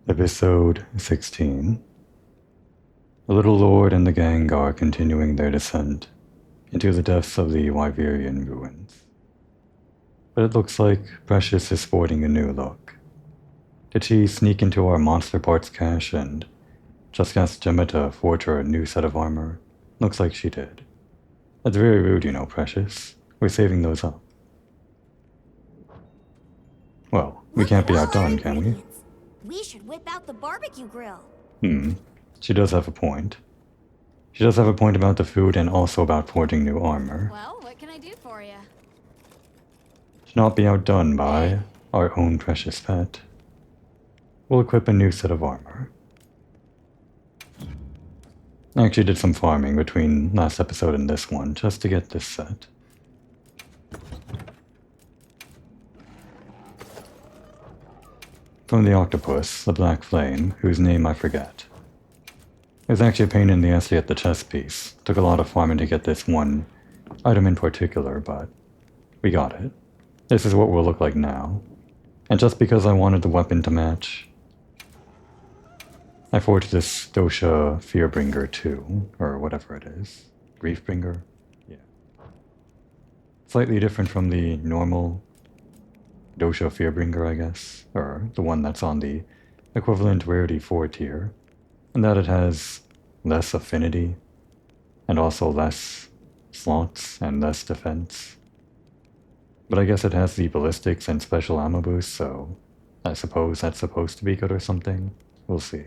Episode 16. The Little Lord and the gang are continuing their descent into the depths of the Wyverian ruins. But it looks like Precious is sporting a new look. Did she sneak into our monster parts cache and just ask Gemma to forge her a new set of armor? Looks like she did. That's very rude, you know, Precious. We're saving those up. Well, we can't be outdone, can we? We should whip out the barbecue grill. She does have a point. She does have a point about the food and also about forging new armor. Well, what can I do for you? Should not be outdone by our own precious pet. We'll equip a new set of armor. I actually did some farming between last episode and this one just to get this set. From the octopus, the Black Flame, whose name I forget. It was actually a pain in the ass to get the chest piece. Took a lot of farming to get this one item in particular, but we got it. This is what we'll look like now. And just because I wanted the weapon to match, I forged this Dosha Fearbringer 2, or whatever it is. Griefbringer? Yeah. Slightly different from the normal Dosha Fearbringer, I guess, or the one that's on the equivalent rarity 4 tier, and that it has less affinity, and also less slots and less defense. But I guess it has the ballistics and special ammo boost, so I suppose that's supposed to be good or something. We'll see.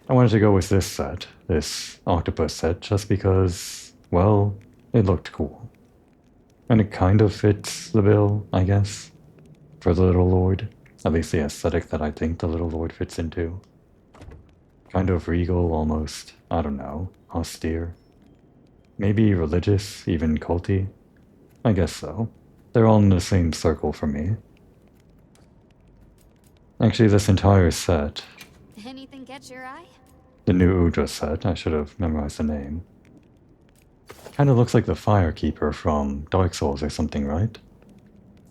I wanted to go with this set, this octopus set, just because, well, it looked cool. And it kind of fits the bill, I guess, for the Little Lord. At least the aesthetic that I think the Little Lord fits into. Kind of regal, almost, I don't know, austere. Maybe religious, even culty. I guess so. They're all in the same circle for me. Actually, this entire set... Anything catch your eye? The new Udra set, I should have memorized the name. Kinda looks like the Firekeeper from Dark Souls or something, right?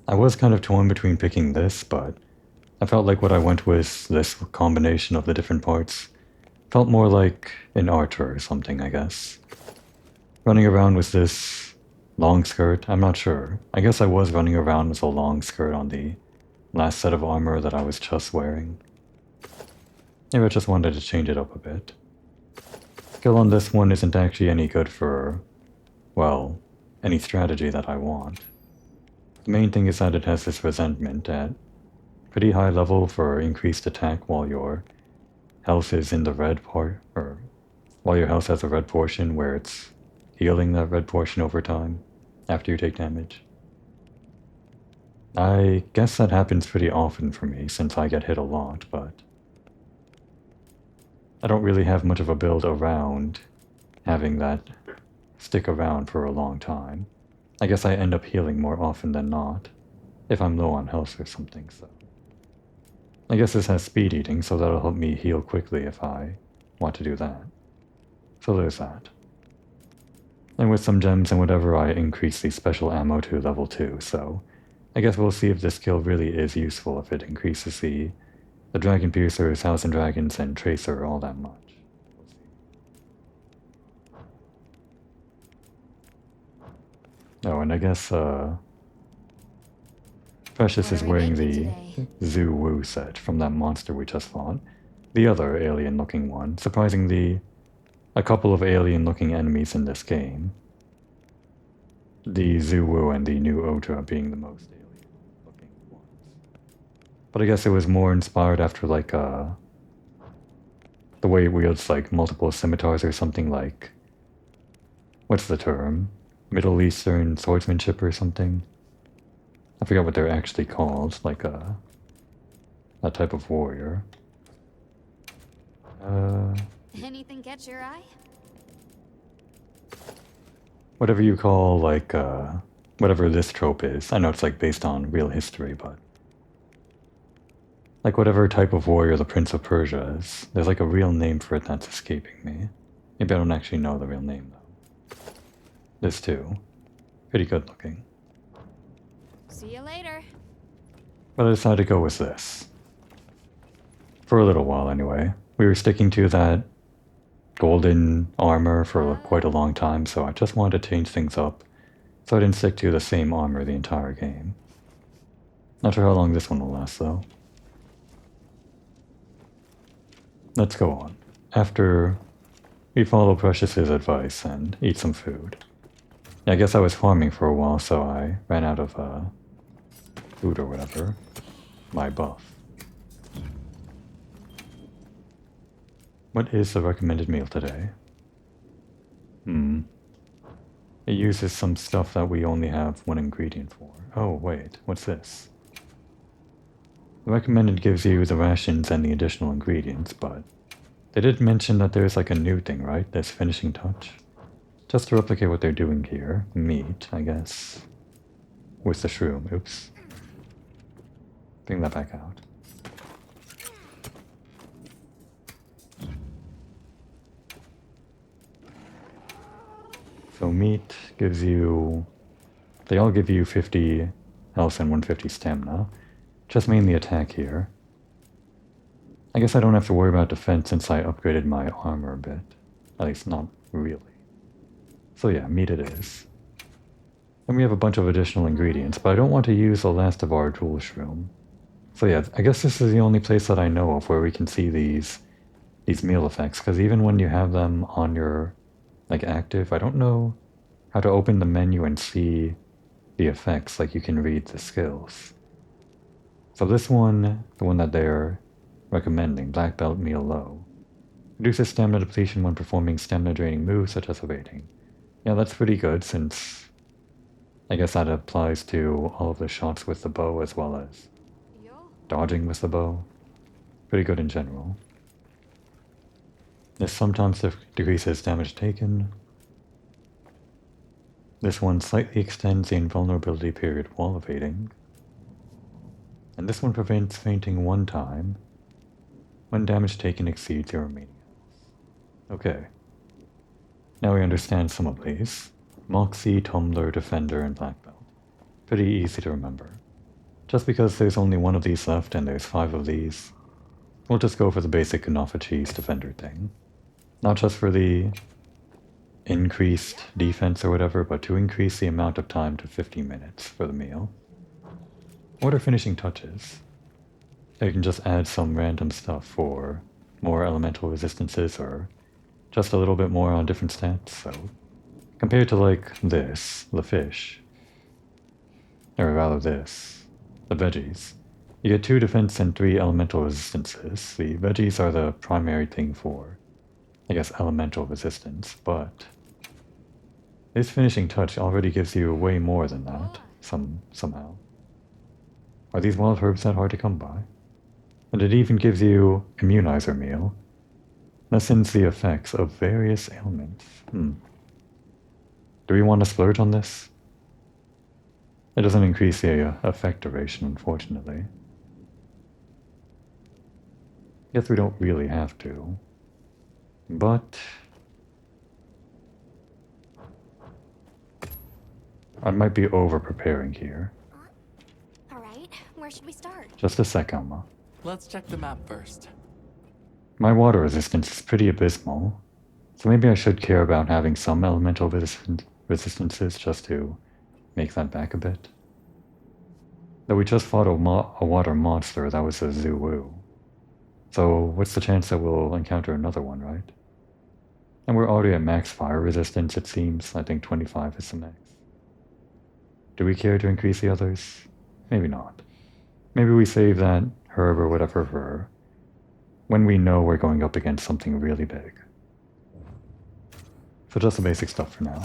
I was kind of torn between picking this, but I felt like what I went with, this combination of the different parts, felt more like an archer or something, I guess. Running around with this long skirt, I'm not sure. I guess I was running around with a long skirt on the last set of armor that I was just wearing. Maybe I just wanted to change it up a bit. Skill on this one isn't actually any good for, well, any strategy that I want. The main thing is that it has this resentment at pretty high level for increased attack while your health is in the red part, or while your health has a red portion where it's healing that red portion over time after you take damage. I guess that happens pretty often for me since I get hit a lot, but I don't really have much of a build around having that stick around for a long time. I guess I end up healing more often than not, if I'm low on health or something, so. I guess this has speed eating, so that'll help me heal quickly if I want to do that. So there's that. And with some gems and whatever, I increase the special ammo to level 2, so I guess we'll see if this skill really is useful if it increases the Dragon Piercers, House and Dragons, and Tracer all that much. We'll see. Oh, and I guess, Precious is wearing the Zoo Woo set from that monster we just fought. The other alien-looking one. Surprisingly, a couple of alien-looking enemies in this game. The Zoo Woo and the new Odra being the most alien-looking ones. But I guess it was more inspired after, like, the way it wields, like, multiple scimitars or something like... What's the term? Middle Eastern swordsmanship or something? I forgot what they're actually called, like, that type of warrior. Anything catch your eye? Whatever you call, like, whatever this trope is. I know it's, like, based on real history, but... Like, whatever type of warrior the Prince of Persia is, there's, like, a real name for it that's escaping me. Maybe I don't actually know the real name, though. This, too. Pretty good looking. See you later. But I decided to go with this. For a little while anyway. We were sticking to that golden armor for quite a long time, so I just wanted to change things up so I didn't stick to the same armor the entire game. Not sure how long this one will last though. Let's go on. After we follow Precious's advice and eat some food. Yeah, I guess I was farming for a while, so I ran out of food or whatever. My buff. What is the recommended meal today? It uses some stuff that we only have one ingredient for. Oh, wait, what's this? The recommended gives you the rations and the additional ingredients, but they did mention that there's like a new thing, right? This finishing touch. Just to replicate what they're doing here. Meat, I guess. With the shroom. Oops. Bring that back out. So meat gives you... They all give you 50 health and 150 stamina. Just mainly attack here. I guess I don't have to worry about defense since I upgraded my armor a bit. At least not really. So yeah, meat it is. And we have a bunch of additional ingredients, but I don't want to use the last of our jewel shroom. So yeah, I guess this is the only place that I know of where we can see these meal effects, because even when you have them on your, like, active, I don't know how to open the menu and see the effects, like you can read the skills. So this one, the one that they're recommending, Black Belt Meal Low, reduces stamina depletion when performing stamina draining moves such as evading. Yeah, that's pretty good since I guess that applies to all of the shots with the bow as well as dodging with the bow. Pretty good in general. This sometimes decreases damage taken. This one slightly extends the invulnerability period while evading. And this one prevents fainting one time when damage taken exceeds your remaining health. Okay. Now we understand some of these. Moxie, Tumbler, Defender, and Black Belt. Pretty easy to remember. Just because there's only one of these left and there's 5 of these, we'll just go for the basic Ganafa Cheese Defender thing. Not just for the increased defense or whatever, but to increase the amount of time to 50 minutes for the meal. What are finishing touches? You can just add some random stuff for more elemental resistances or just a little bit more on different stats, so compared to like this, the fish, or rather this, the veggies, you get 2 defense and 3 elemental resistances. The veggies are the primary thing for, I guess, elemental resistance, but this finishing touch already gives you way more than that, somehow. Are these wild herbs that hard to come by? And it even gives you immunizer meal. Lessens the effects of various ailments. Do we want to splurge on this? It doesn't increase the effect duration, unfortunately. Guess we don't really have to. But I might be over-preparing here. Alright, where should we start? Just a sec, Alma. Let's check the map first. My water resistance is pretty abysmal, so maybe I should care about having some elemental resistances just to make that back a bit. Though we just fought a water monster that was a Zoo-woo. So what's the chance that we'll encounter another one, right? And we're already at max fire resistance, it seems. I think 25 is the max. Do we care to increase the others? Maybe not. Maybe we save that herb or whatever for when we know we're going up against something really big. So just the basic stuff for now.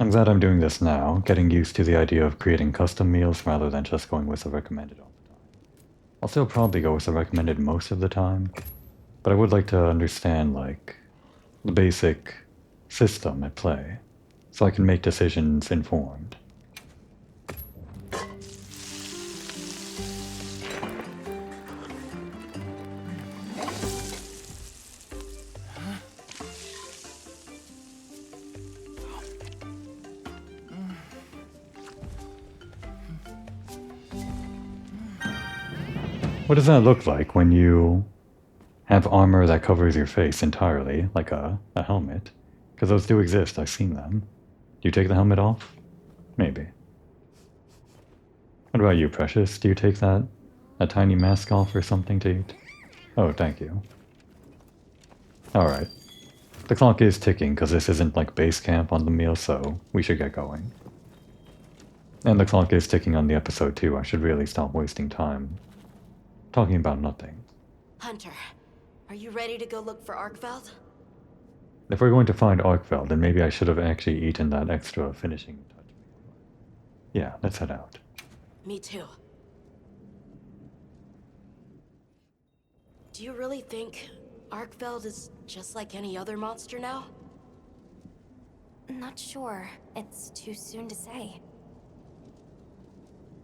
I'm glad I'm doing this now, getting used to the idea of creating custom meals rather than just going with the recommended all the time. I'll still probably go with the recommended most of the time, but I would like to understand, like, the basic system at play, so I can make decisions informed. What does that look like when you have armor that covers your face entirely, like a helmet? Because those do exist, I've seen them. Do you take the helmet off? Maybe. What about you, Precious? Do you take that a tiny mask off or something to eat? Oh, thank you. Alright. The clock is ticking because this isn't like base camp on the meal, so we should get going. And the clock is ticking on the episode too. I should really stop wasting time talking about nothing. Hunter, are you ready to go look for Arkveld? If we're going to find Arkveld, then maybe I should have actually eaten that extra finishing touch. Yeah, let's head out. Me too. Do you really think Arkveld is just like any other monster now? Not sure. It's too soon to say.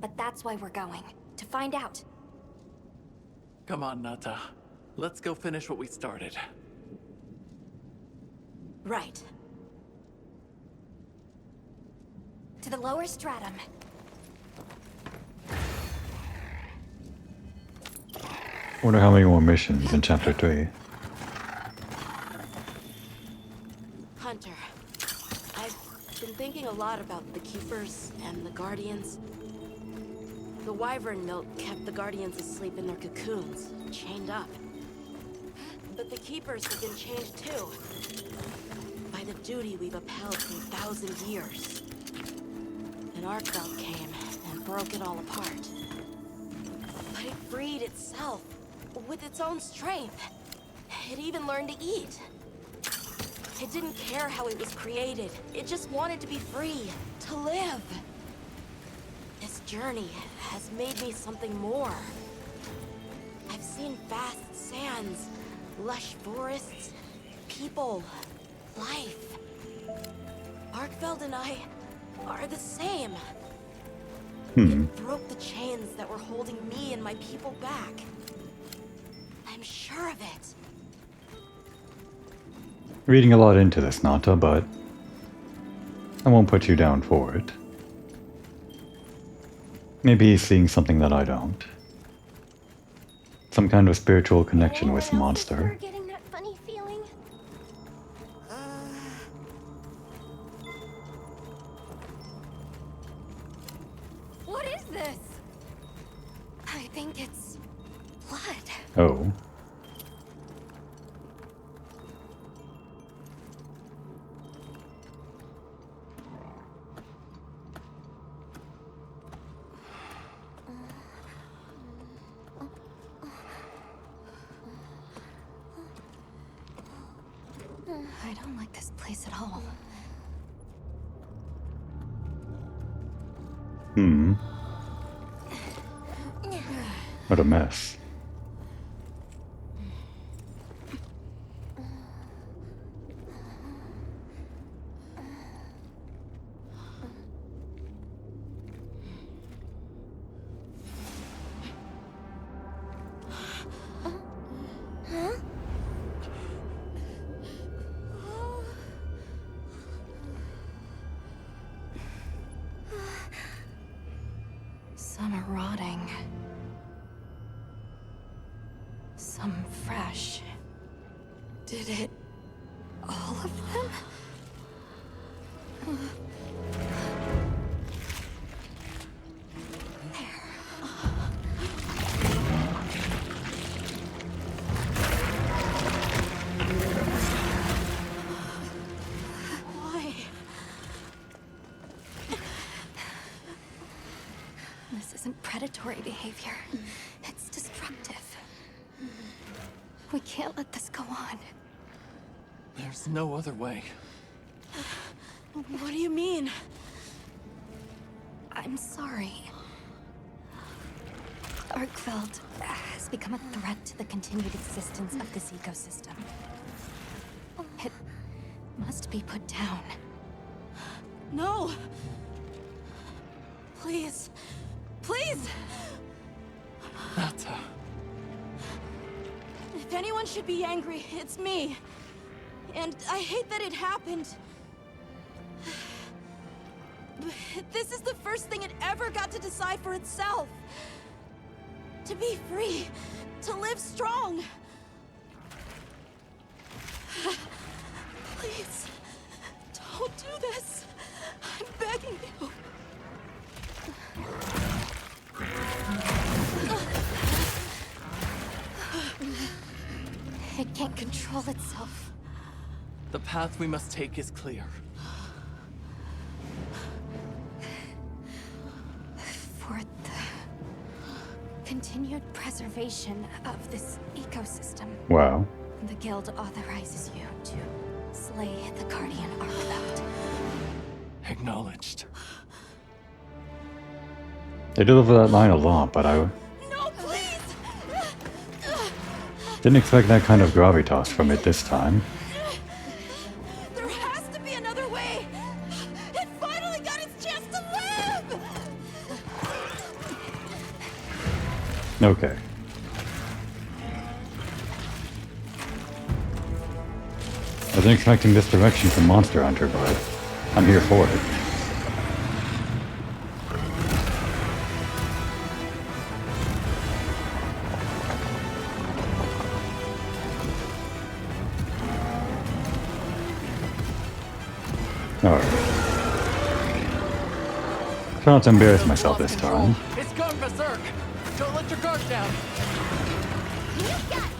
But that's why we're going. To find out. Come on, Nata. Let's go finish what we started. Right. To the lower stratum. Wonder how many more missions in Chapter 3. Hunter, I've been thinking a lot about the Keepers and the Guardians. The wyvern milk kept the Guardians asleep in their cocoons, chained up. But the Keepers have been chained too, by the duty we've upheld for 1,000 years. And Arkveld came and broke it all apart. But it freed itself, with its own strength. It even learned to eat. It didn't care how it was created. It just wanted to be free, to live. This journey has made me something more. I've seen vast sands, lush forests, people, life. Arkveld and I are the same. It broke the chains that were holding me and my people back. I'm sure of it. Reading a lot into this, Nata, but I won't put you down for it. Maybe he's seeing something that I don't. Some kind of spiritual connection with the monster. We're getting that funny feeling. What is this? I think it's blood. Oh. I don't like this place at all. What a mess. Some are rotting. Some fresh. Did it... all of them? Why? This isn't predatory behavior. It's destructive. We can't let this go on. There's no other way. What do you mean? I'm sorry. Arkveld has become a threat to the continued existence of this ecosystem. It must be put down. No! Please. Please! Nata. If anyone should be angry, it's me. And I hate that it happened. This is the first thing it ever got to decide for itself. To be free. To live strong. Please. Don't do this. I'm begging you. It can't control itself. The path we must take is clear. For the continued preservation of this ecosystem, Wow. the Guild authorizes you to slay the Guardian Archbald. Acknowledged. They deliver that line a lot, but I No, please! didn't expect that kind of gravitas from it this time. There has to be another way! It finally got its chance to live! Okay. I wasn't expecting this direction from Monster Hunter, but I'm here for it. Alright. Try not to embarrass myself this time. It's gone berserk. Don't let your guard down. You got it!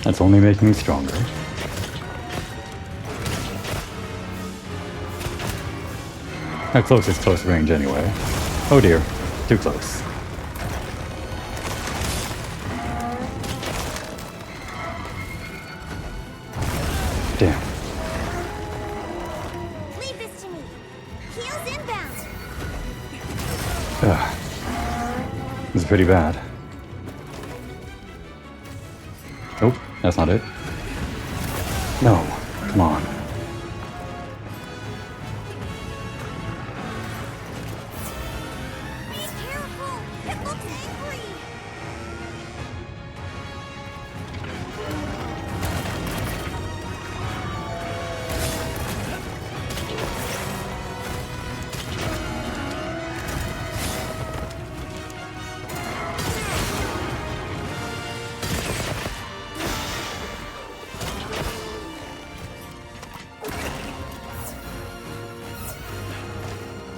That's only making me stronger. How close is close range anyway? Oh dear, too close. Damn. Leave this to me. Heels inbound. Ugh. This is pretty bad. Nope, that's not it. No, come on. Be careful. It looks angry.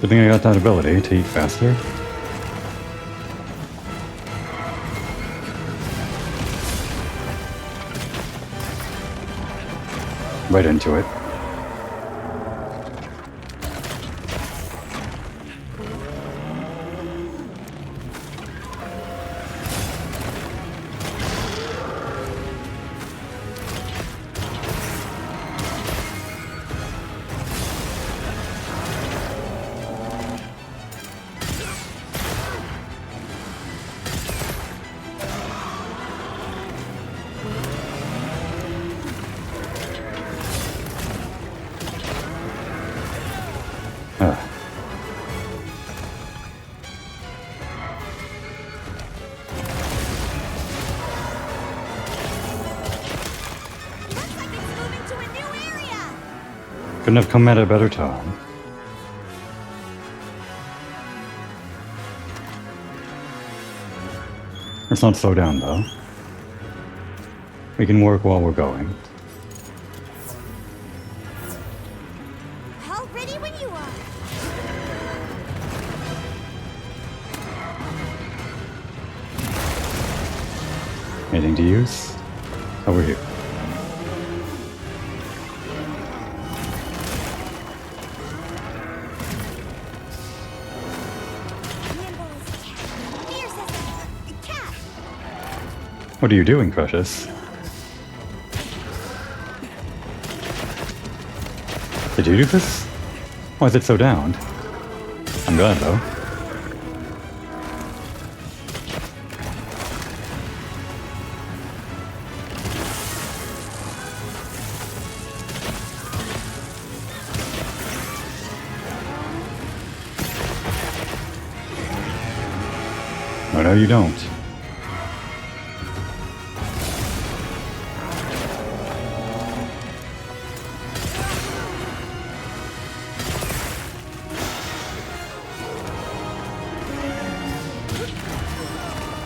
Good thing I got that ability to eat faster. Right into it. Looks like it's moving to a new area. Couldn't have come at a better time. Let's not slow down though. We can work while we're going. All ready when you are. Anything to use? Over here. Nimble as a cat. Fierce as a cat. What are you doing, Precious? Did you do this? Why is it so downed? I'm glad though. Oh, no, you don't.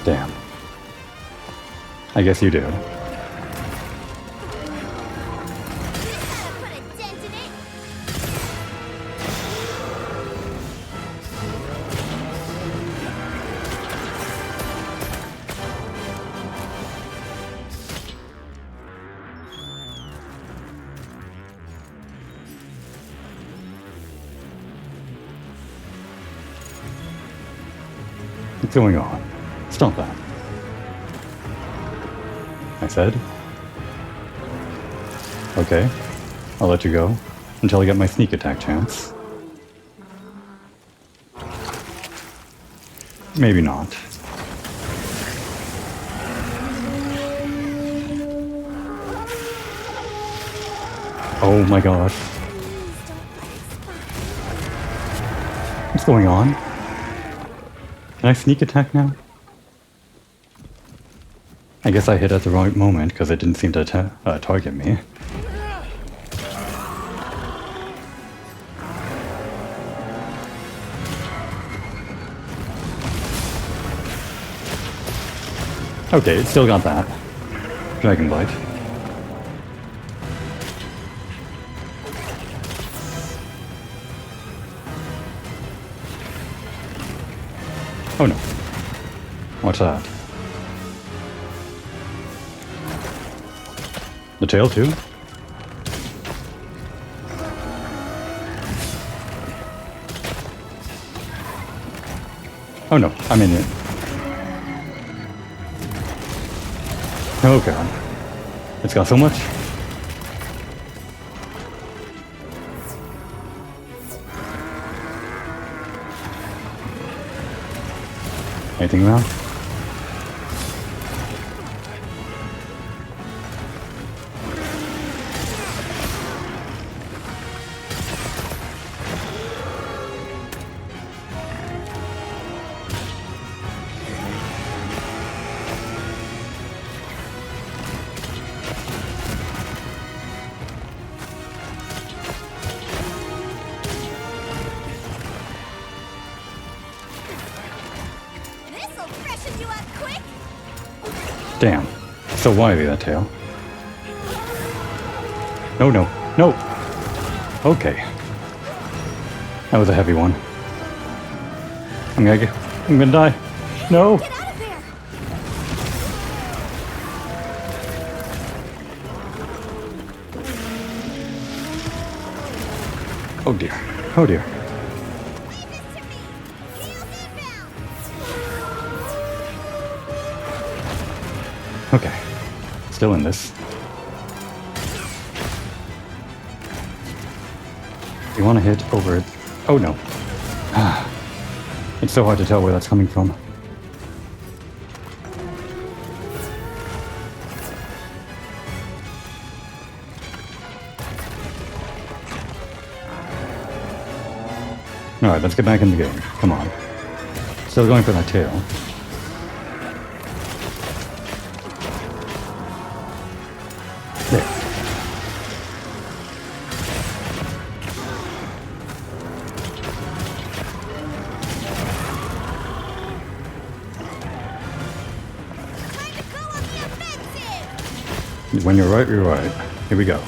Damn. I guess you do. Put a dent in it. What's going on? Stop that. I said. Okay, I'll let you go until I get my sneak attack chance. Maybe not. Oh my gosh. What's going on? Can I sneak attack now? I guess I hit at the right moment because it didn't seem to target me. Okay, it still got that. Dragon Bite. Oh no. What's that? The tail too? Oh no, I'm in it. Oh god. It's got so much? Anything around? This'll freshen you up quick. Damn. So wily, that tail. No, no, no! Okay. That was a heavy one. I'm gonna die. No! Get out of there. Oh dear. Oh dear. Leave this to me. Heels inbound. Okay. Still in this. You want to hit over it? Oh no. It's so hard to tell where that's coming from. Alright, let's get back in the game. Come on. Still going for that tail. There. Time to go on the offensive. When you're right, you're right. Here we go.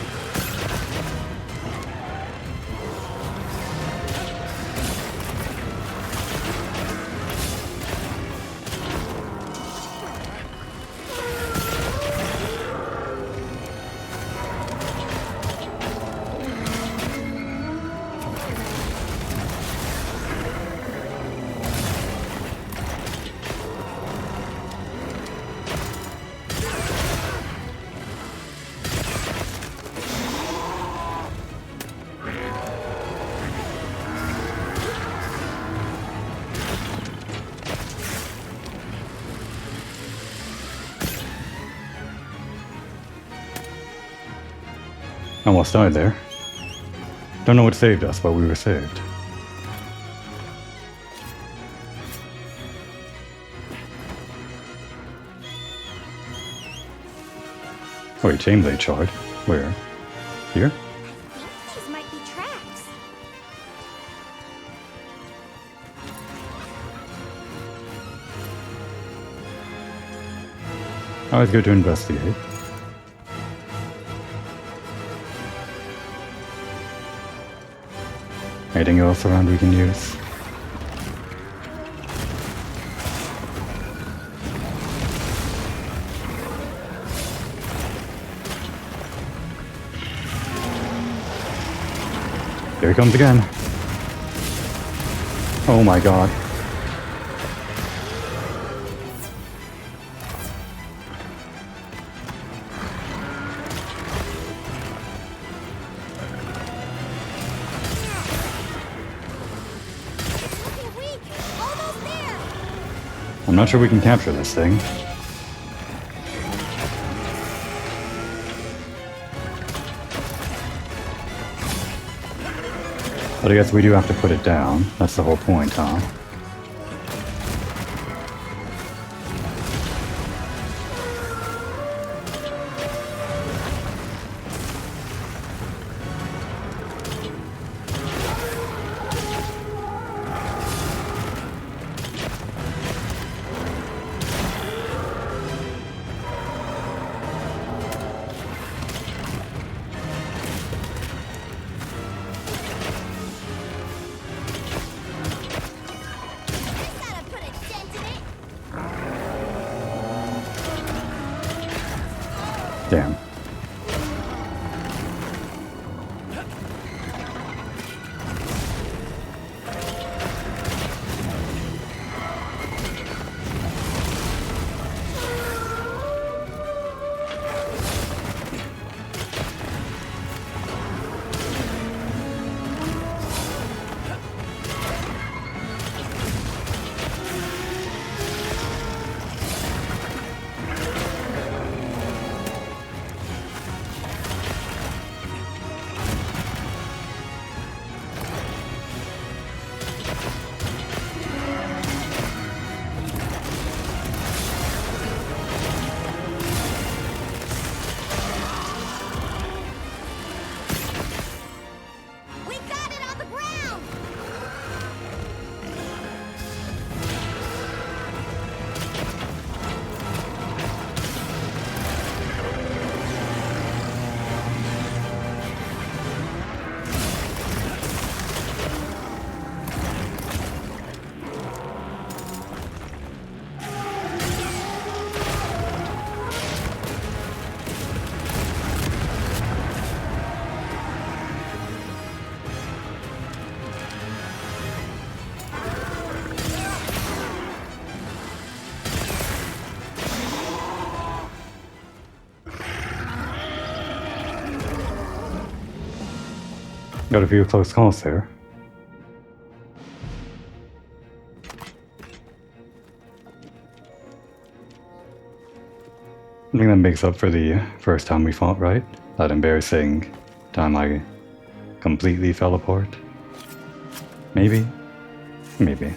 Almost died there. Don't know what saved us, but we were saved. Wait, chain blade shard? Where? Here? I think these might be tracks. Always good to investigate. Anything else around we can use? Here he comes again. Oh my god. Looking weak. Almost there. I'm not sure we can capture this thing. But I guess we do have to put it down. That's the whole point, huh? Gotta put a dent in it. Damn. We got it on the ground. Got a few close calls there. I think that makes up for the first time we fought, right? That embarrassing time I completely fell apart. Maybe? Maybe.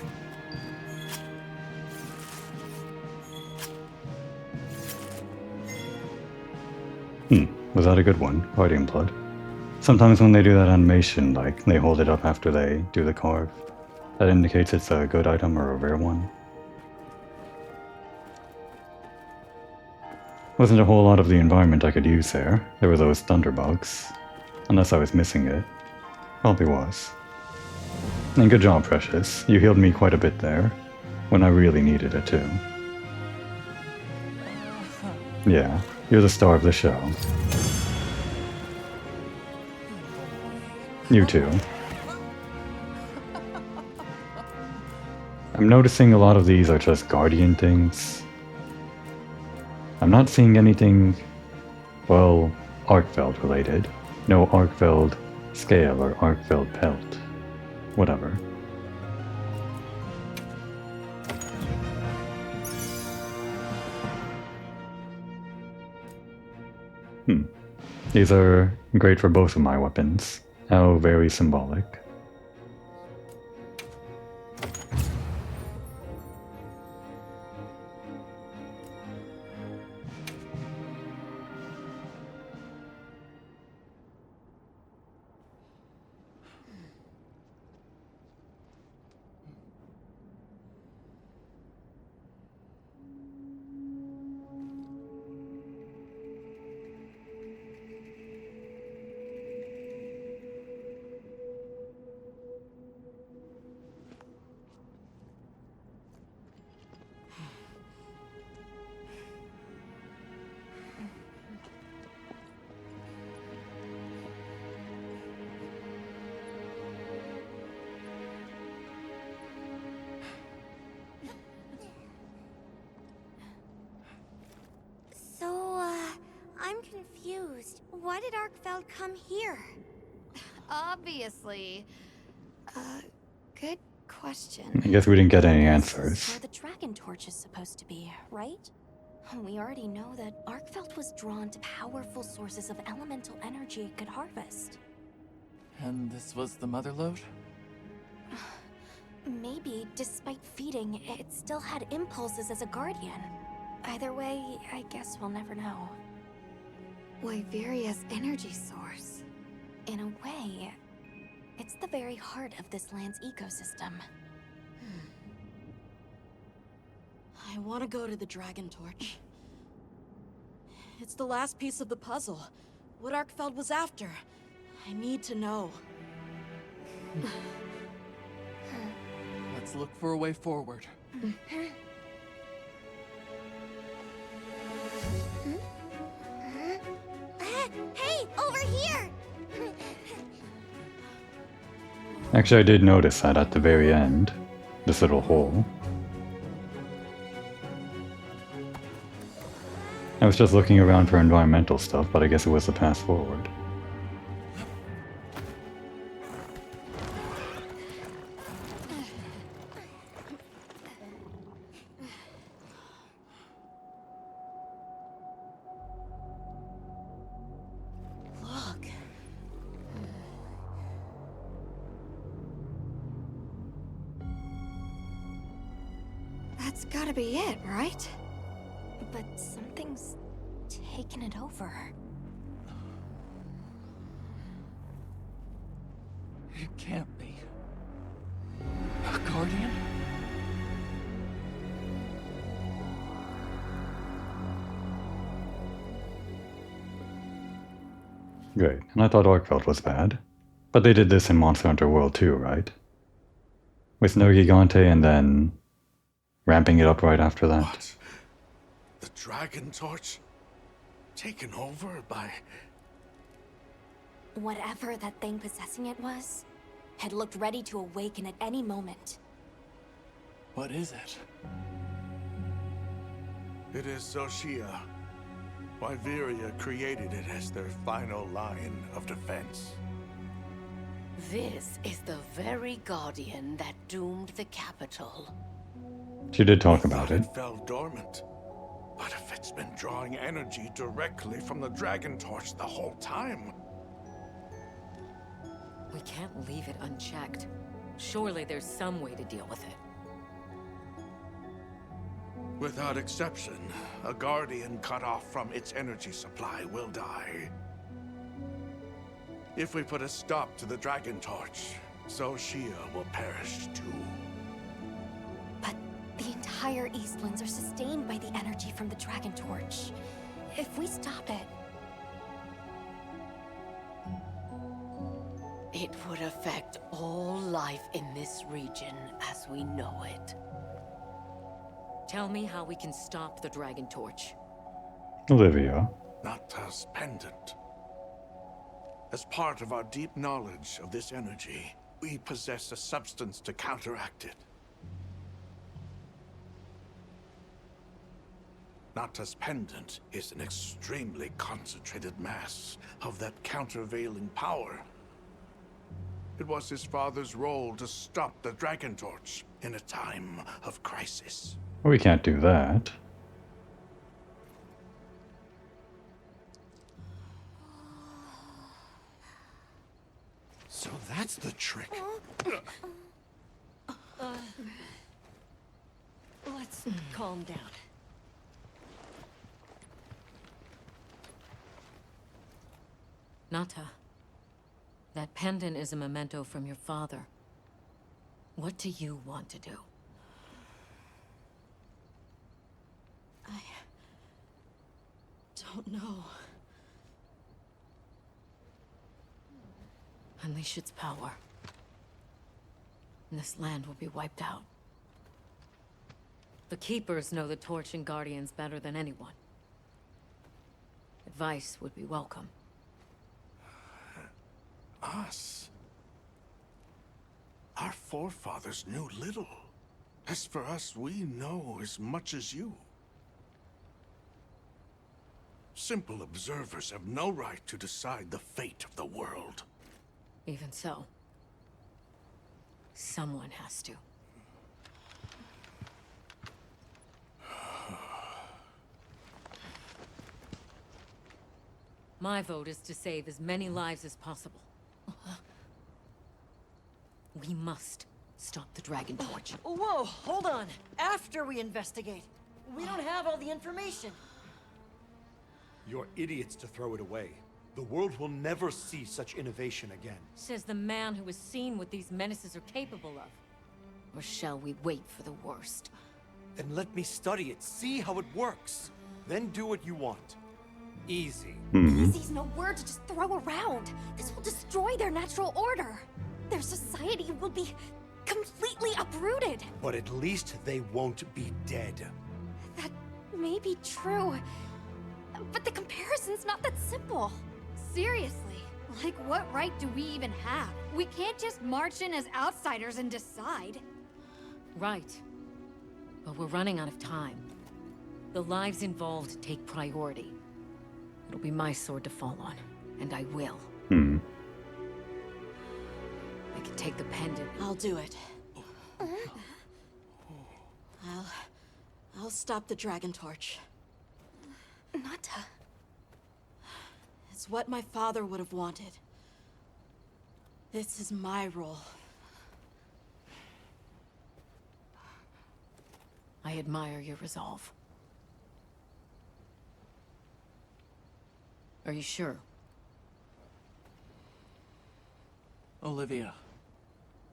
Was that a good one? Guardian blood. Sometimes when they do that animation, like, they hold it up after they do the carve, that indicates it's a good item or a rare one. Wasn't a whole lot of the environment I could use there. There were those thunderbugs. Unless I was missing it. Probably was. And good job, Precious. You healed me quite a bit there. When I really needed it, too. Yeah, you're the star of the show. You too. I'm noticing a lot of these are just Guardian things. I'm not seeing anything, well, Arkfeld related. No Arkfeld scale or Arkfeld pelt. Whatever. These are great for both of my weapons. How very symbolic. I'm confused. Why did Arkfeld come here? Obviously. Good question. I guess we didn't get any This is answers. where the dragon torch is supposed to be, right? We already know that Arkfeld was drawn to powerful sources of elemental energy it could harvest. And this was the mother lode? Maybe, despite feeding, it still had impulses as a guardian. Either way, I guess we'll never know. Wyveria's energy source. In a way, it's the very heart of this land's ecosystem. I want to go to the dragon torch. It's the last piece of the puzzle. What Arkfeld was after. I need to know. Let's look for a way forward. Hey, over here! Actually, I did notice that at the very end. This little hole. I was just looking around for environmental stuff, but I guess it was the path forward. Look. That's gotta be it, right? But something's taken it over. It can't be. A guardian? Great. And I thought Arkfeld was bad. But they did this in Monster Hunter World too, right? With No Gigante and then ramping it up right after that. What? The dragon torch? Taken over by... Whatever that thing possessing it was, had looked ready to awaken at any moment. What is it? It is Xochitl. Wyveria created it as their final line of defense. This is the very guardian that doomed the capital. She did talk We about thought it. fell dormant. But if it's been drawing energy directly from the dragon torch the whole time... We can't leave it unchecked. Surely there's some way to deal with it. Without exception, a guardian cut off from its energy supply will die. If we put a stop to the dragon torch, Xochitl will perish too. But the entire Eastlands are sustained by the energy from the dragon torch. If we stop it, It would affect all life in this region as we know it. Tell me how we can stop the Dragon Torch. Olivia. Nata's pendant. As part of our deep knowledge of this energy, we possess a substance to counteract it. Nata's pendant is an extremely concentrated mass of that countervailing power. It was his father's role to stop the dragon torch in a time of crisis. We can't do that. So that's the trick. Let's calm down. Nata, that pendant is a memento from your father. What do you want to do? I don't know. Unleash its power, and this land will be wiped out. The Keepers know the Torch and Guardians better than anyone. Advice would be welcome. Us? Our forefathers knew little. As for us, we know as much as you. Simple observers have no right to decide the fate of the world. Even so, someone has to. My vote is to save as many lives as possible. We must stop the Dragon Torch. Whoa, hold on. After we investigate. We don't have all the information. You're idiots to throw it away. The world will never see such innovation again. Says the man who has seen what these menaces are capable of. Or shall we wait for the worst? Then let me study it, see how it works. Then do what you want. Easy. Easy's no word to just throw around. This will destroy their natural order. Their society will be completely uprooted. But at least they won't be dead. That may be true, but the comparison's not that simple. Seriously, like what right do we even have? We can't just march in as outsiders and decide. Right. But we're running out of time. The lives involved take priority. It'll be my sword to fall on, and I will. I can take the pendant. I'll do it. I'll stop the Dragon Torch. Nata. It's what my father would have wanted. This is my role. I admire your resolve. Are you sure? Olivia,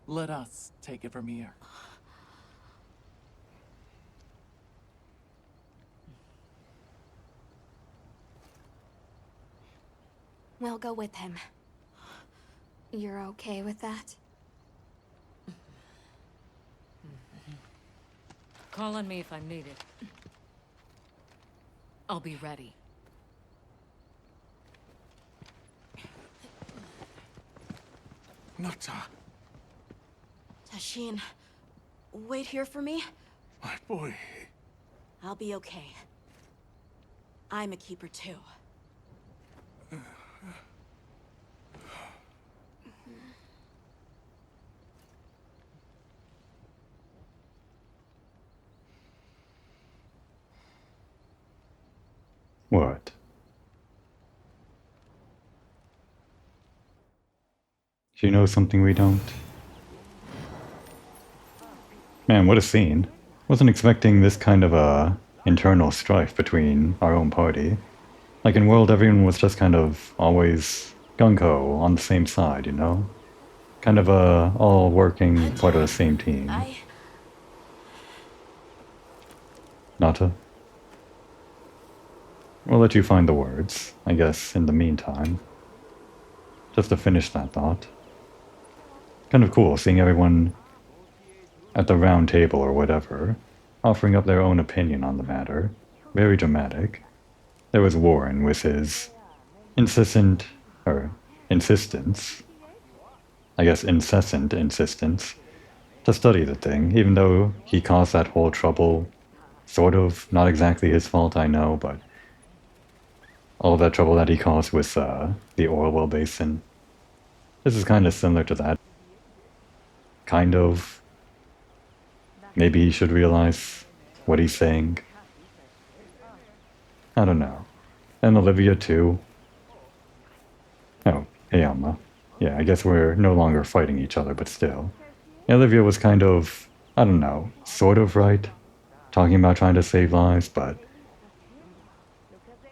let us take it from here. We'll go with him. You're okay with that? Call on me if I'm needed. I'll be ready. Nata, Tashin, wait here for me. my boy. I'll be okay. I'm a keeper too. What? She knows something we don't. Man, what a scene. Wasn't expecting this kind of a internal strife between our own party. Like in World, everyone was just kind of always gung-ho on the same side, you know? Kind of all working part of the same team. Nata? We'll let you find the words, I guess, in the meantime. Just to finish that thought. Kind of cool seeing everyone at the round table or whatever, offering up their own opinion on the matter. Very dramatic. There was Warren with his insistence, I guess incessant insistence, to study the thing, even though he caused that whole trouble. Sort of, not exactly his fault, I know, but all of that trouble that he caused with the Orwell Basin. This is kind of similar to that. Kind of. Maybe he should realize what he's saying. I don't know. And Olivia too. Oh, hey Alma. Yeah, I guess we're no longer fighting each other, but still. Olivia was kind of, I don't know, sort of right, talking about trying to save lives, but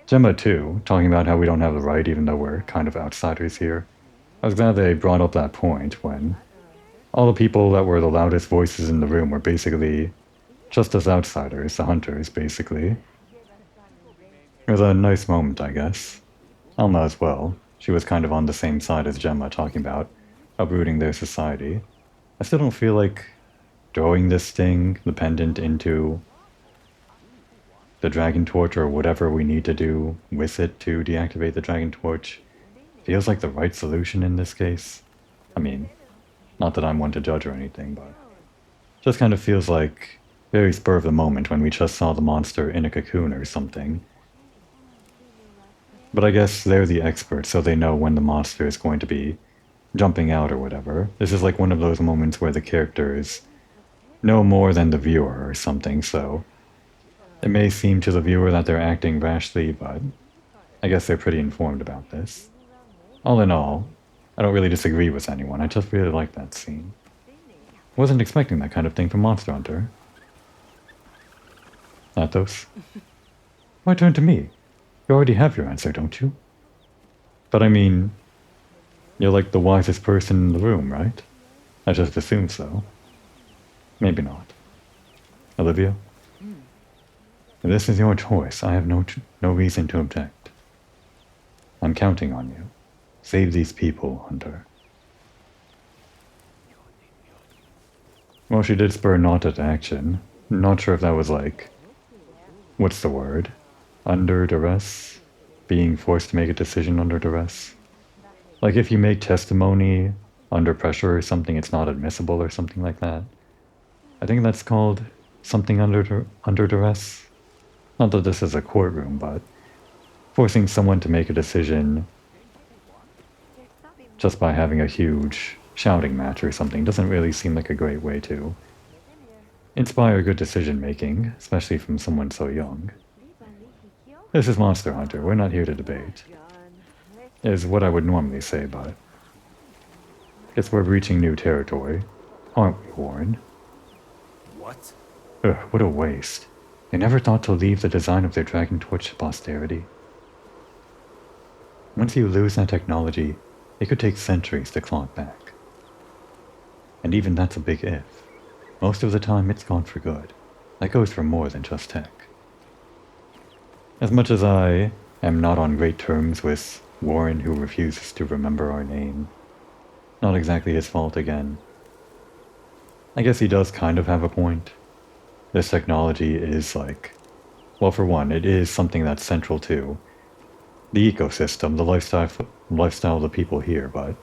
Gemma too, talking about how we don't have the right even though we're kind of outsiders here. I was glad they brought up that point when all the people that were the loudest voices in the room were basically just us outsiders, the hunters, basically. It was a nice moment, I guess. Alma as well. She was kind of on the same side as Gemma, talking about uprooting their society. I still don't feel like throwing this thing, the pendant, into the Dragon Torch or whatever we need to do with it to deactivate the Dragon Torch feels like the right solution in this case. I mean, not that I'm one to judge or anything, but just kind of feels like very spur of the moment when we just saw the monster in a cocoon or something. But I guess they're the experts, so they know when the monster is going to be jumping out or whatever. This is like one of those moments where the characters know more than the viewer or something, so it may seem to the viewer that they're acting rashly, but I guess they're pretty informed about this. All in all, I don't really disagree with anyone, I just really like that scene. Wasn't expecting that kind of thing from Monster Hunter. Athos? Why turn to me? You already have your answer, don't you? But I mean, you're like the wisest person in the room, right? I just assumed so. Maybe not. Olivia? If this is your choice, I have no reason to object. I'm counting on you. Save these people, Hunter. Well, she did spur Nata to action. Not sure if that was like... what's the word? Under duress? Being forced to make a decision under duress? Like if you make testimony under pressure or something, it's not admissible or something like that. I think that's called something under duress. Not that this is a courtroom, but forcing someone to make a decision just by having a huge shouting match or something doesn't really seem like a great way to inspire good decision making, especially from someone so young. This is Monster Hunter, we're not here to debate. Is what I would normally say, but guess we're reaching new territory, aren't we, Warren? What? Ugh, what a waste. They never thought to leave the design of their Dragon Torch to posterity. Once you lose that technology, it could take centuries to claw it back. And even that's a big if. Most of the time it's gone for good. That goes for more than just tech. As much as I am not on great terms with Warren who refuses to remember our name, not exactly his fault again. I guess he does kind of have a point. This technology is like, well, for one, it is something that's central to the ecosystem, the lifestyle of the people here, but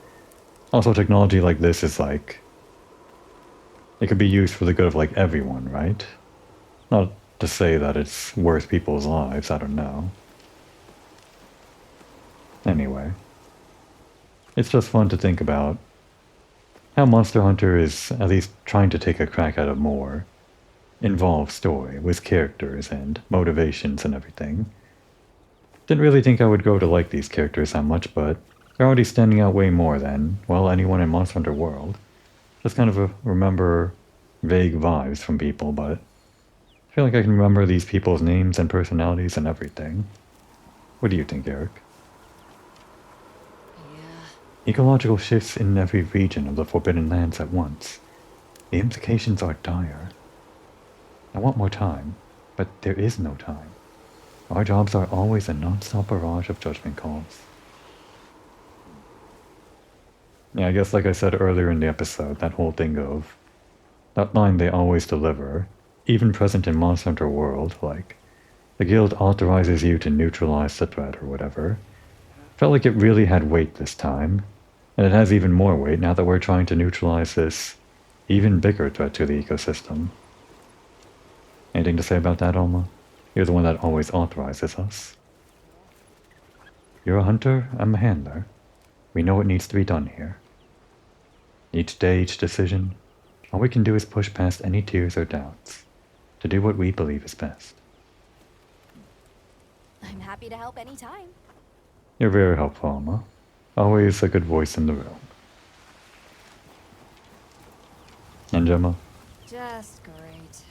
also technology like this is like, it could be used for the good of like everyone, right? Not to say that it's worth people's lives, I don't know. Anyway, it's just fun to think about how Monster Hunter is at least trying to take a crack at a more involved story with characters and motivations and everything. Didn't really think I would grow to like these characters that much, but they're already standing out way more than, well, anyone in Monster Hunter World. Just kind of remember vague vibes from people, but I feel like I can remember these people's names and personalities and everything. What do you think, Eric? Yeah. Ecological shifts in every region of the Forbidden Lands at once. The implications are dire. I want more time, but there is no time. Our jobs are always a non-stop barrage of judgment calls. Yeah, I guess like I said earlier in the episode, that whole thing of that line they always deliver, even present in Monster Hunter World, like, the guild authorizes you to neutralize the threat or whatever, felt like it really had weight this time, and it has even more weight now that we're trying to neutralize this even bigger threat to the ecosystem. Anything to say about that, Alma? You're the one that always authorizes us. You're a hunter, I'm a handler. We know what needs to be done here. Each day, each decision, all we can do is push past any tears or doubts, to do what we believe is best. I'm happy to help anytime. You're very helpful, Alma. Always a good voice in the room. And Gemma? Just great.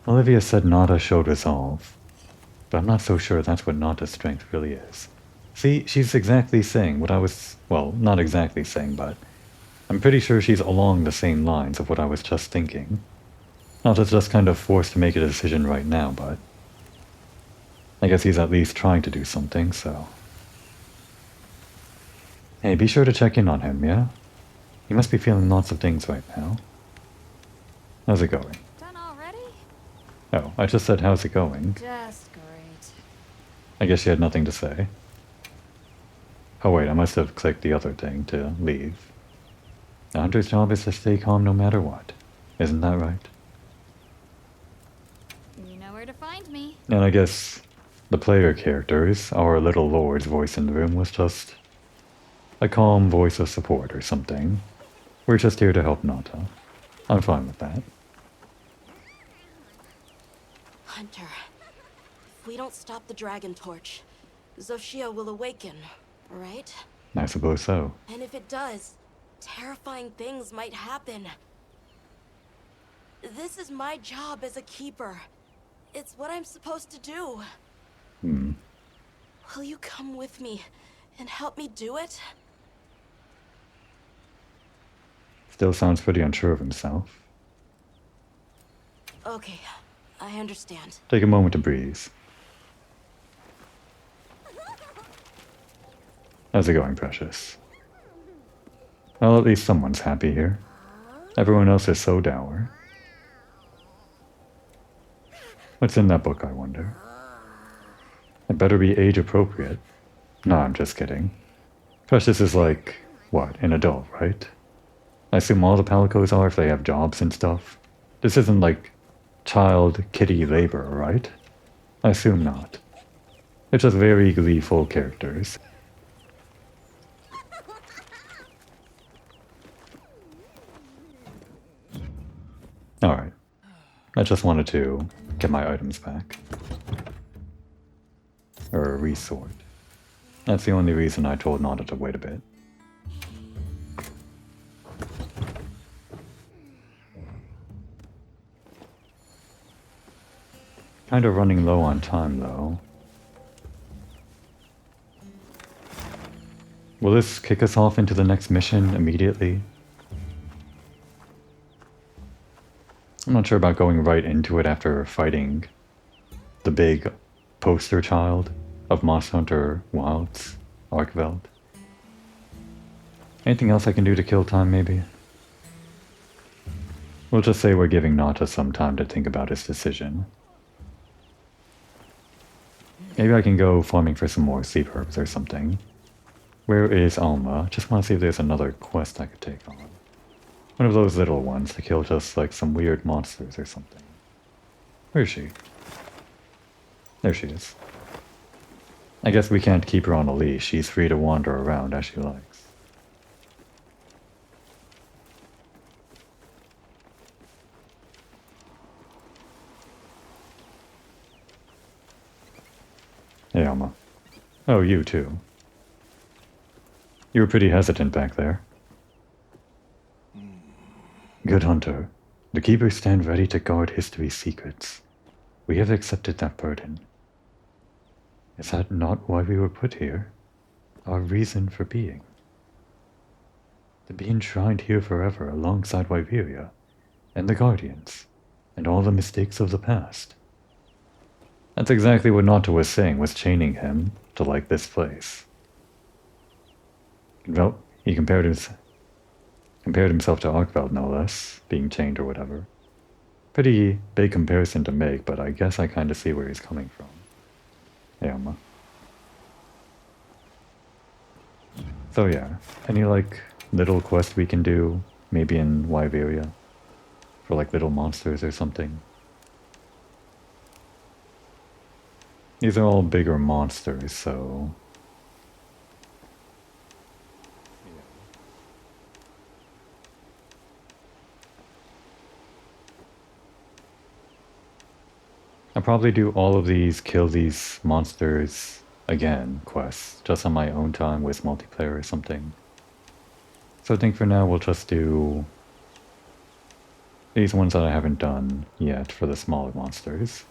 Olivia said Nada showed resolve, but I'm not so sure that's what Nada's strength really is. See, she's exactly saying what I was... well, not exactly saying, but I'm pretty sure she's along the same lines of what I was just thinking. Nada's just kind of forced to make a decision right now, but I guess he's at least trying to do something, so... Hey, be sure to check in on him, yeah? He must be feeling lots of things right now. How's it going? Done already? Oh, I just said how's it going. Just great. I guess she had nothing to say. Oh wait, I must have clicked the other thing to leave. The hunter's job is to stay calm no matter what. Isn't that right? You know where to find me. And I guess the player characters, our little lord's voice in the room was just a calm voice of support or something. We're just here to help Nata. I'm fine with that. Hunter, if we don't stop the dragon torch, Xochitl will awaken, right? I suppose so. And if it does, terrifying things might happen. This is my job as a keeper. It's what I'm supposed to do. Will you come with me and help me do it? Still sounds pretty unsure of himself. Okay, I understand. Take a moment to breathe. How's it going, Precious? Well, at least someone's happy here. Everyone else is so dour. What's in that book, I wonder? It better be age appropriate. No, I'm just kidding. Precious is like, what, an adult, right? I assume all the Palicos are if they have jobs and stuff. This isn't like child kitty labor, right? I assume not. It's just very gleeful characters. Alright. I just wanted to get my items back. Or resort. That's the only reason I told Nada to wait a bit. Kind of running low on time, though. Will this kick us off into the next mission immediately? I'm not sure about going right into it after fighting the big poster child of Monster Hunter Wilds, Arkveld. Anything else I can do to kill time, maybe? We'll just say we're giving Nata some time to think about his decision. Maybe I can go farming for some more sleep herbs or something. Where is Alma? Just want to see if there's another quest I could take on. One of those little ones to kill just like some weird monsters or something. Where is she? There she is. I guess we can't keep her on a leash. She's free to wander around as she likes. Hey, Alma. Oh, you too. You were pretty hesitant back there. Good hunter. The keepers stand ready to guard history's secrets. We have accepted that burden. Is that not why we were put here? Our reason for being? To be enshrined here forever alongside Wyveria, and the Guardians, and all the mistakes of the past. That's exactly what Nata was saying was chaining him to like this place. Well, he compared himself to Arkveld, no less, being chained or whatever. Pretty big comparison to make, but I guess I kind of see where he's coming from. Hey, Alma. So yeah, any like little quest we can do, maybe in Wyveria, for like little monsters or something. These are all bigger monsters, so... I'll probably do all of these kill these monsters again quests, just on my own time with multiplayer or something. So I think for now we'll just do these ones that I haven't done yet for the smaller monsters.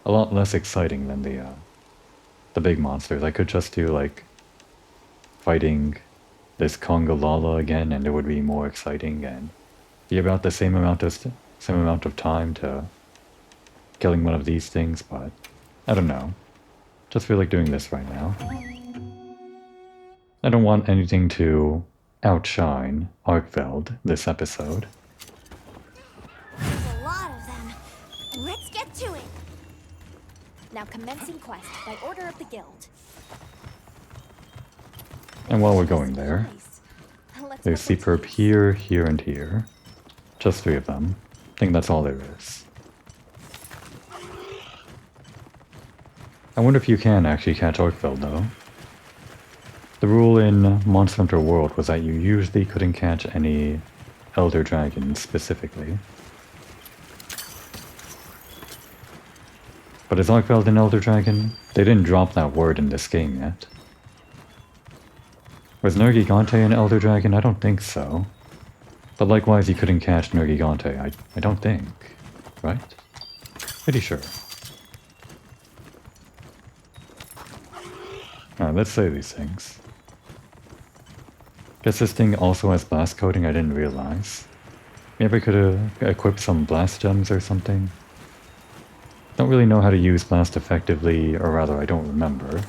A lot less exciting than the big monsters. I could just do like fighting this Conga Lala again, and it would be more exciting and be about the same amount of time to killing one of these things. But I don't know. Just feel like doing this right now. I don't want anything to outshine Arkfeld this episode. There's a lot of them. Let's get to it. Now commencing quest by order of the guild. And while we're going there, there's Superb here, here, and here. Just 3 of them. I think that's all there is. I wonder if you can actually catch Arkfeld though. The rule in Monster Hunter World was that you usually couldn't catch any Elder Dragons specifically. But is Arkfeld an Elder Dragon? They didn't drop that word in this game yet. Was Nergigante an Elder Dragon? I don't think so. But likewise, you couldn't catch Nergigante. I don't think. Right? Pretty sure. Alright, let's say these things. Guess this thing also has blast coating, I didn't realize. Maybe I could have equipped some blast gems or something. Don't really know how to use blast effectively, or rather I don't remember.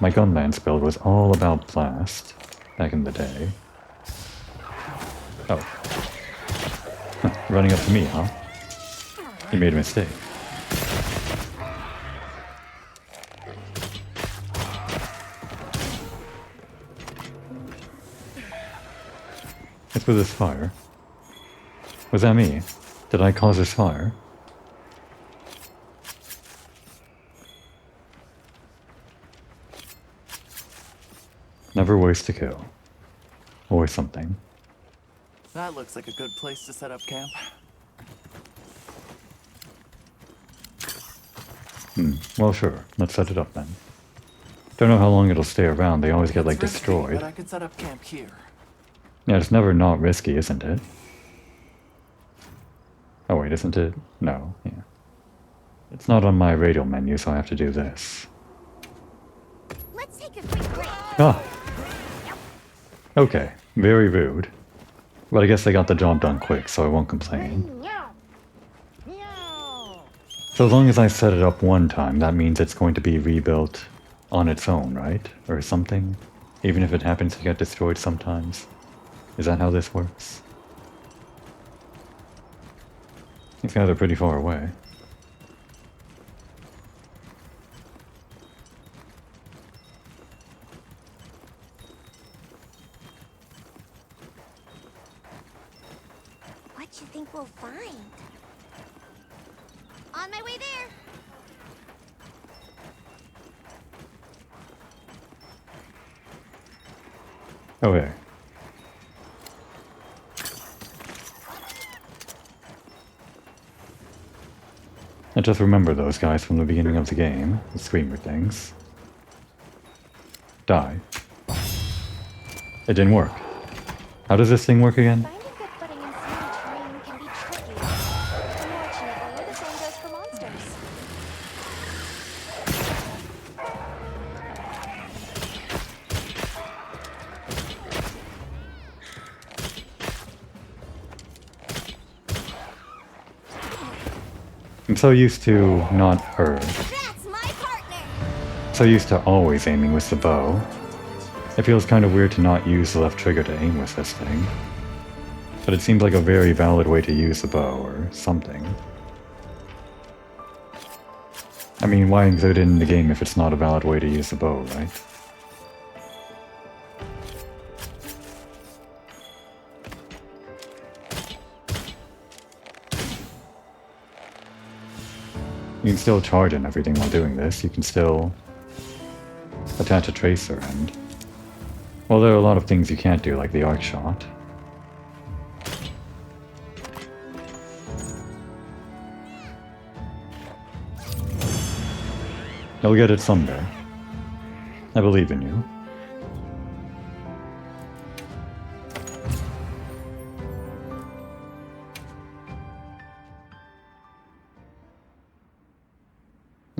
My Gunlance build was all about blast back in the day. Oh. Running up to me, huh? You made a mistake. What's with this fire? Was that me? Did I cause this fire? Never waste a kill. Or something. That looks like a good place to set up camp. Well sure, let's set it up then. Don't know how long it'll stay around, they always get like It's risky, destroyed. but I could set up camp here. Yeah, it's never not risky, isn't it? Oh wait, isn't it? No, yeah. It's not on my radial menu, so I have to do this. Let's take a quick break. Ah! Okay, very rude. But I guess I got the job done quick, so I won't complain. So as long as I set it up one time, that means it's going to be rebuilt on its own, right? Or something? Even if it happens to get destroyed sometimes. Is that how this works? These guys are pretty far away. What you think we'll find? On my way there. Okay. I just remember those guys from the beginning of the game, the screamer things. Die. It didn't work. How does this thing work again? Finding good footing in snowy terrain can be tricky. Unfortunately, the same goes for monsters. I'm so used to not her. That's my partner. So used to always aiming with the bow. It feels kind of weird to not use the left trigger to aim with this thing. But it seems like a very valid way to use the bow or something. I mean, why include it in the game if it's not a valid way to use the bow, right? You can still charge and everything while doing this. You can still attach a tracer and... Well, there are a lot of things you can't do, like the arc shot. You'll get it someday. I believe in you.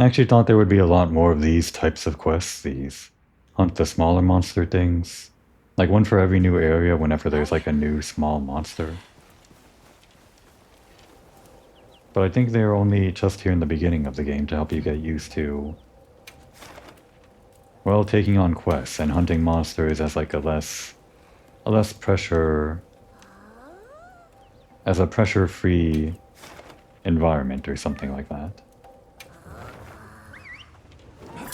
I actually thought there would be a lot more of these types of quests, these hunt the smaller monster things. Like one for every new area whenever there's like a new small monster. But I think they're only just here in the beginning of the game to help you get used to, well, taking on quests and hunting monsters as like a less pressure, as a pressure-free environment or something like that.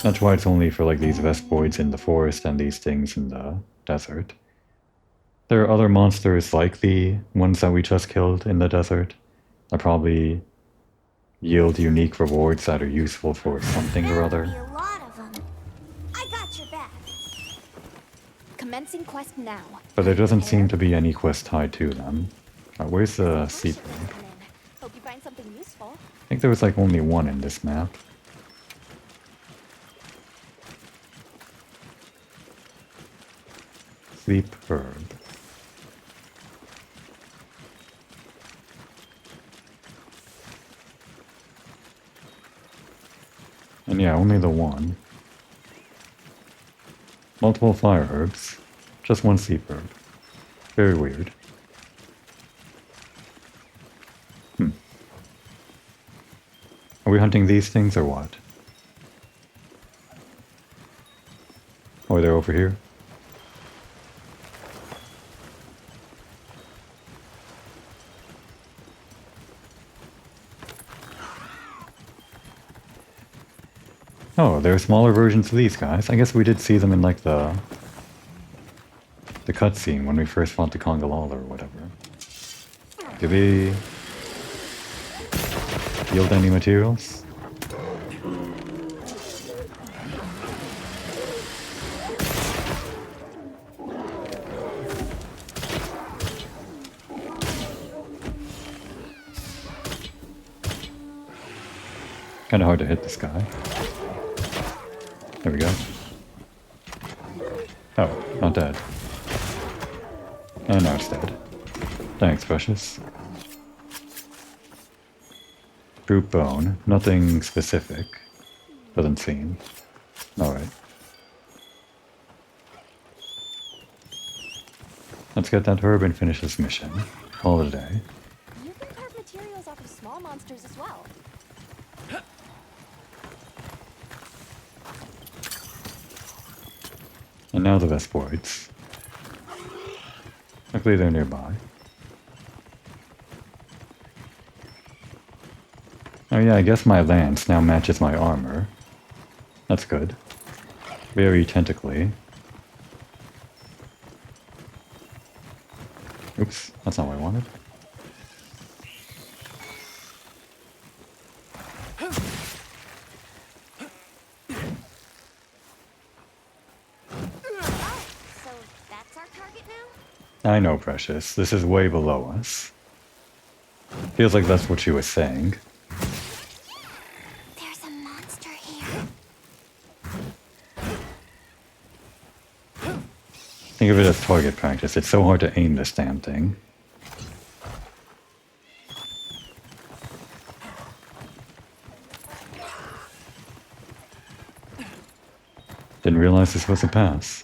That's why it's only for like these Vespoids in the forest and these things in the desert. There are other monsters like the ones that we just killed in the desert that probably yield unique rewards that are useful for something or other. A lot of them. I got your back. Commencing quest now. But there doesn't seem to be any quest tied to them. Where's the seed road? Hope you find something useful. I think there was like only one in this map. Sleep herb. And yeah, only the one. Multiple fire herbs. Just one sleep herb. Very weird. Are we hunting these things or what? Oh, they're over here? Oh, there are smaller versions of these guys. I guess we did see them in like the cutscene when we first fought the Congalala or whatever. Do they yield any materials? Kinda hard to hit this guy. There we go. Oh, not dead. And now it's dead. Thanks, precious. Brute bone. Nothing specific. Doesn't seem. Alright. Let's get that herb and finish this mission. Call it a day. You can carve materials off of small monsters as well. And now the Vespoids. Luckily they're nearby. Oh yeah, I guess my lance now matches my armor. That's good. Very tentacly. Oops, that's not what I wanted. I know, Precious. This is way below us. Feels like that's what she was saying. There's a monster here. Think of it as target practice. It's so hard to aim this damn thing. Didn't realize this was a pass.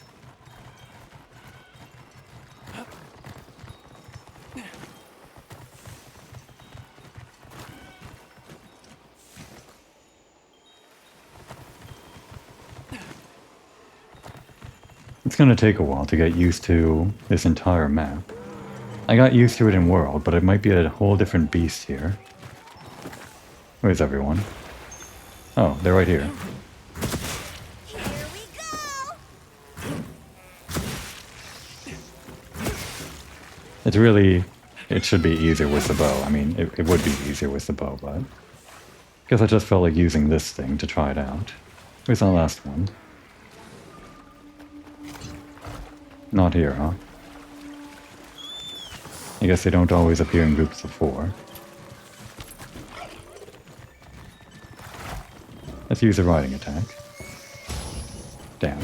It's gonna take a while to get used to this entire map. I got used to it in World, but it might be a whole different beast here. Where's everyone? Oh, they're right here. Here we go. It's really... it should be easier with the bow. I mean, it would be easier with the bow, but... I guess I just felt like using this thing to try it out. Where's the last one? Not here, huh? I guess they don't always appear in groups of 4. Let's use a riding attack. Damn.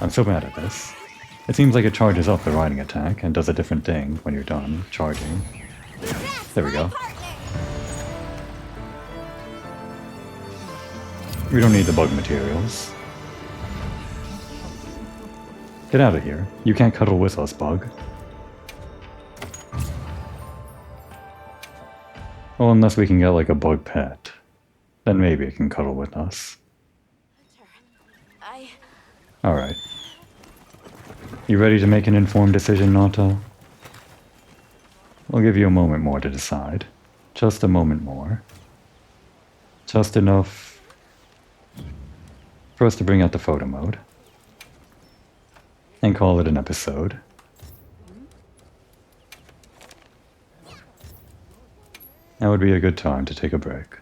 I'm so bad at this. It seems like it charges up the riding attack and does a different thing when you're done charging. There we go. We don't need the bug materials. Get out of here. You can't cuddle with us, bug. Well, unless we can get like a bug pet. Then maybe it can cuddle with us. Alright. You ready to make an informed decision, Nata? I'll give you a moment more to decide. Just a moment more. Just enough for us to bring out the photo mode. And call it an episode. That would be a good time to take a break.